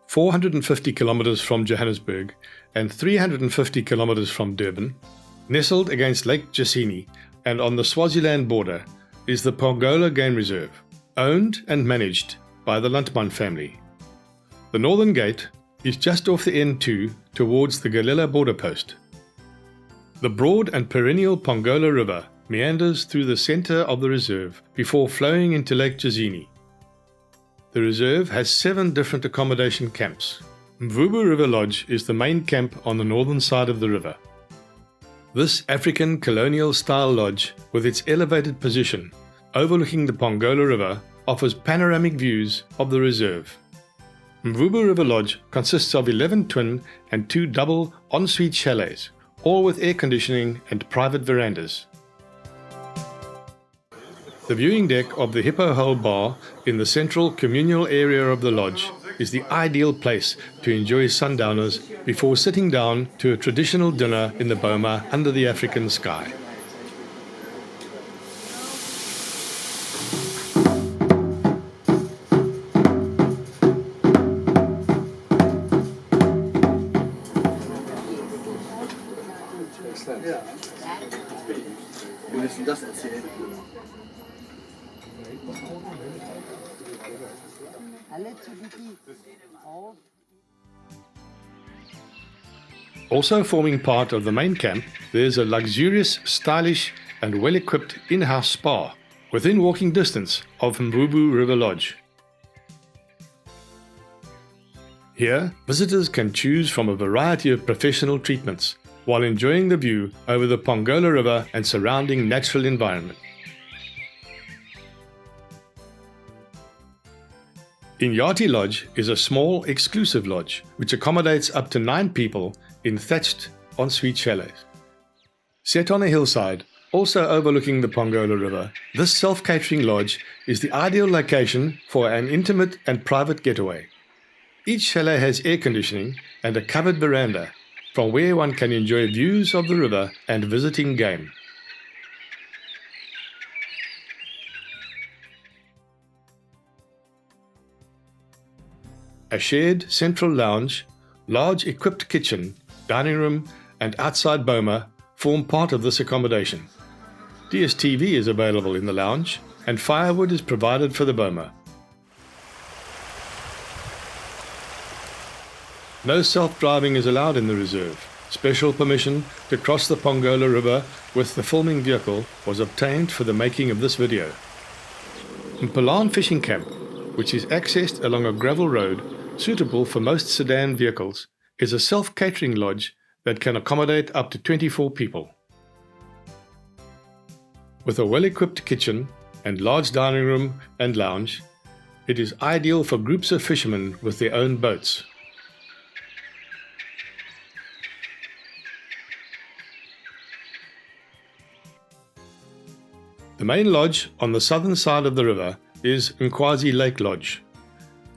450 kilometers from Johannesburg and 350 kilometers from Durban, nestled against Lake Jozini and on the Swaziland border, is the Pongola Game Reserve, owned and managed by the Landman family. The northern gate is just off the N2 towards the Galila border post. The broad and perennial Pongola River meanders through the center of the reserve before flowing into Lake Jozini. The reserve has 7 different accommodation camps. Mvubu River Lodge is the main camp on the northern side of the river. This African colonial-style lodge, with its elevated position overlooking the Pongola River, offers panoramic views of the reserve. Mvubu River Lodge consists of 11 twin and 2 double ensuite chalets, all with air conditioning and private verandas. The viewing deck of the Hippo Hole Bar in the central communal area of the lodge is the ideal place to enjoy sundowners before sitting down to a traditional dinner in the boma under the African sky. Also forming part of the main camp, there's a luxurious, stylish and well-equipped in-house spa within walking distance of Mvubu River Lodge. Here, visitors can choose from a variety of professional treatments while enjoying the view over the Pongola River and surrounding natural environment. Inyati Lodge is a small, exclusive lodge which accommodates up to 9 people in thatched ensuite chalets. Set on a hillside, also overlooking the Pongola River, this self-catering lodge is the ideal location for an intimate and private getaway. Each chalet has air conditioning and a covered veranda, from where one can enjoy views of the river and visiting game. A shared central lounge, large equipped kitchen, dining room and outside boma form part of this accommodation. DSTV is available in the lounge and firewood is provided for the boma. No self-driving is allowed in the reserve. Special permission to cross the Pongola River with the filming vehicle was obtained for the making of this video. Mpalane Fishing Camp, which is accessed along a gravel road suitable for most sedan vehicles, is a self-catering lodge that can accommodate up to 24 people. With a well-equipped kitchen and large dining room and lounge, it is ideal for groups of fishermen with their own boats. The main lodge on the southern side of the river is Nkwazi Lake Lodge.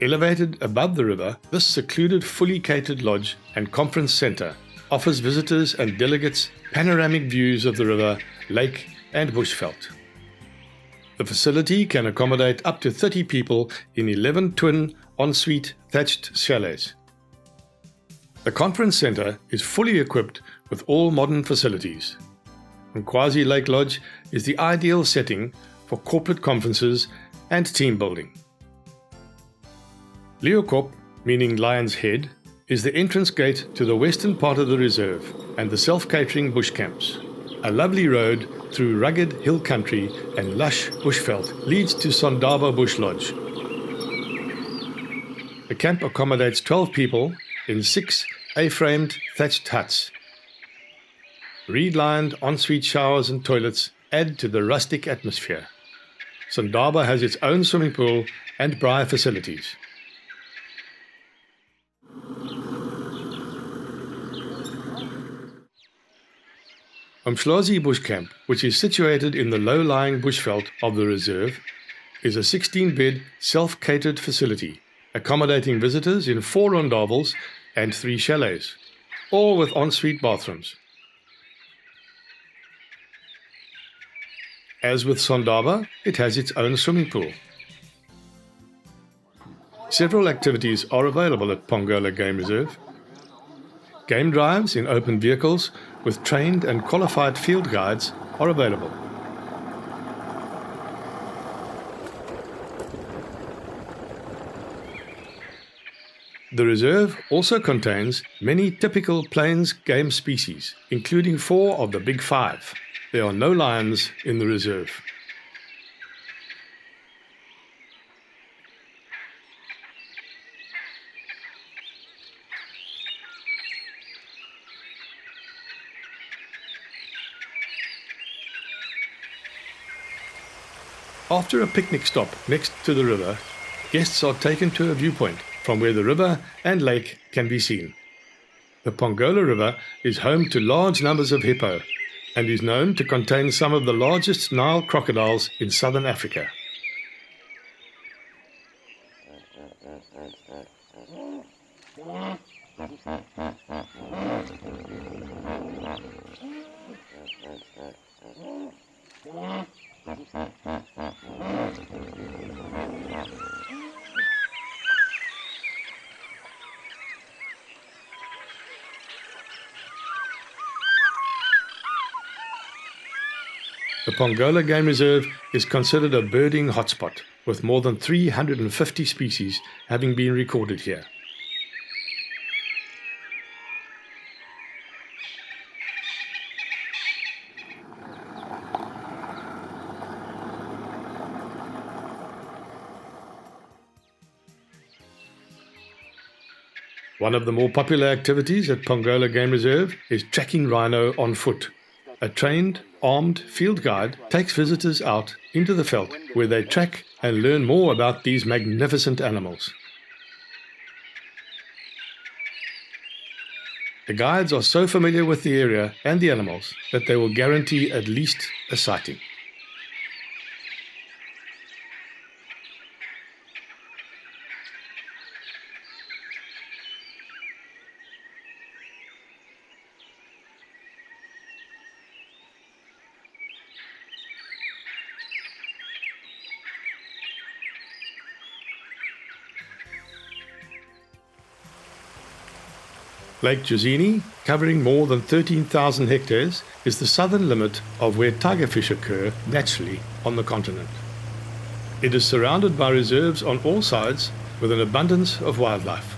Elevated above the river, this secluded, fully catered lodge and conference center offers visitors and delegates panoramic views of the river, lake and bushveld. The facility can accommodate up to 30 people in 11 twin ensuite thatched chalets. The conference center is fully equipped with all modern facilities. Nkwazi Lake Lodge is the ideal setting for corporate conferences and team building. Leeuwkop, meaning Lion's Head, is the entrance gate to the western part of the reserve and the self-catering bush camps. A lovely road through rugged hill country and lush bushveld leads to Sondaba Bush Lodge. The camp accommodates 12 people in 6 A-framed thatched huts. Reed-lined ensuite showers and toilets add to the rustic atmosphere. Sondaba has its own swimming pool and braai facilities. Mhlozi Bush Camp, which is situated in the low-lying bushveld of the reserve, is a 16-bed self-catered facility, accommodating visitors in 4 rondavels and 3 chalets, all with ensuite bathrooms. As with Sondaba, it has its own swimming pool. Several activities are available at Pongola Game Reserve. Game drives in open vehicles with trained and qualified field guides are available. The reserve also contains many typical plains game species, including 4 of the big 5. There are no lions in the reserve. After a picnic stop next to the river, guests are taken to a viewpoint from where the river and lake can be seen. The Pongola River is home to large numbers of hippo and is known to contain some of the largest Nile crocodiles in southern Africa. The Pongola Game Reserve is considered a birding hotspot, with more than 350 species having been recorded here. One of the more popular activities at Pongola Game Reserve is tracking rhino on foot. A trained, armed field guide takes visitors out into the veld where they track and learn more about these magnificent animals. The guides are so familiar with the area and the animals that they will guarantee at least a sighting. Lake Jozini, covering more than 13,000 hectares, is the southern limit of where tigerfish occur naturally on the continent. It is surrounded by reserves on all sides with an abundance of wildlife.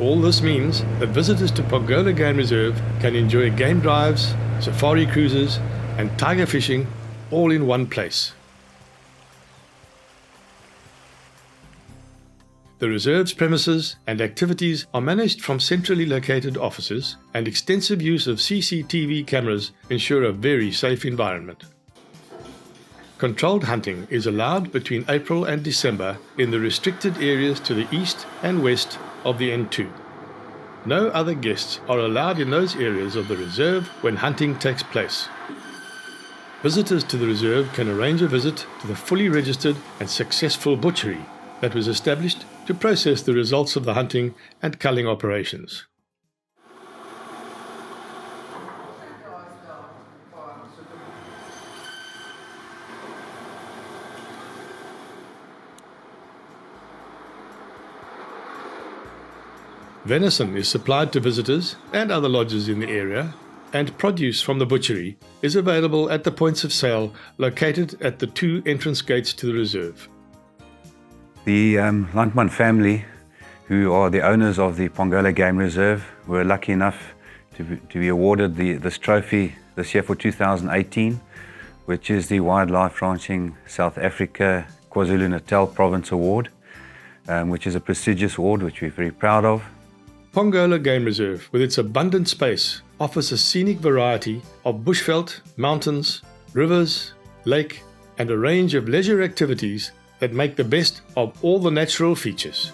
All this means that visitors to Pongola Game Reserve can enjoy game drives, safari cruises, and tiger fishing all in one place. The reserve's premises and activities are managed from centrally located offices, and extensive use of CCTV cameras ensure a very safe environment. Controlled hunting is allowed between April and December in the restricted areas to the east and west of the N2. No other guests are allowed in those areas of the reserve when hunting takes place. Visitors to the reserve can arrange a visit to the fully registered and successful butchery that was established to process the results of the hunting and culling operations. Venison is supplied to visitors and other lodges in the area, and produce from the butchery is available at the points of sale located at the 2 entrance gates to the reserve. The Landman family, who are the owners of the Pongola Game Reserve, were lucky enough to be awarded this trophy this year for 2018, which is the Wildlife Ranching South Africa KwaZulu-Natal Province Award, which is a prestigious award which we're very proud of. Pongola Game Reserve, with its abundant space, offers a scenic variety of bushveld, mountains, rivers, lake, and a range of leisure activities that make the best of all the natural features.